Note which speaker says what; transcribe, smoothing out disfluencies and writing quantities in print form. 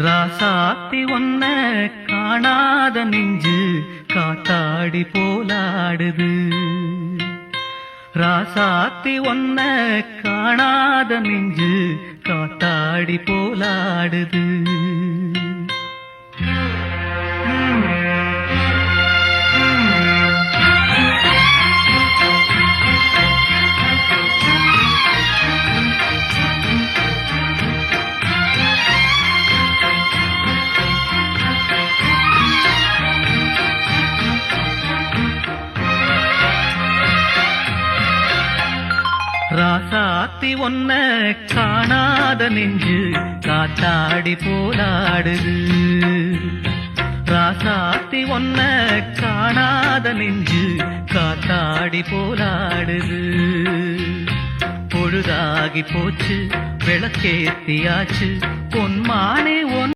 Speaker 1: ராசாத்தி ஒன்ன காணாத நெஞ்சு காத்தாடி போலாடுது. ராசாத்தி ஒன்ன காணாத நெஞ்சு காத்தாடி போலாடுது. ராசாத்தி ஒன்ன காணாத நெஞ்சு காத்தாடி போலாடுது. ராசாத்தி ஒன்ன காணாத நெஞ்சு காத்தாடி போலாடுது. பொழுதாகி போச்சு விளக்கேத்தியாச்சு பொன்மானே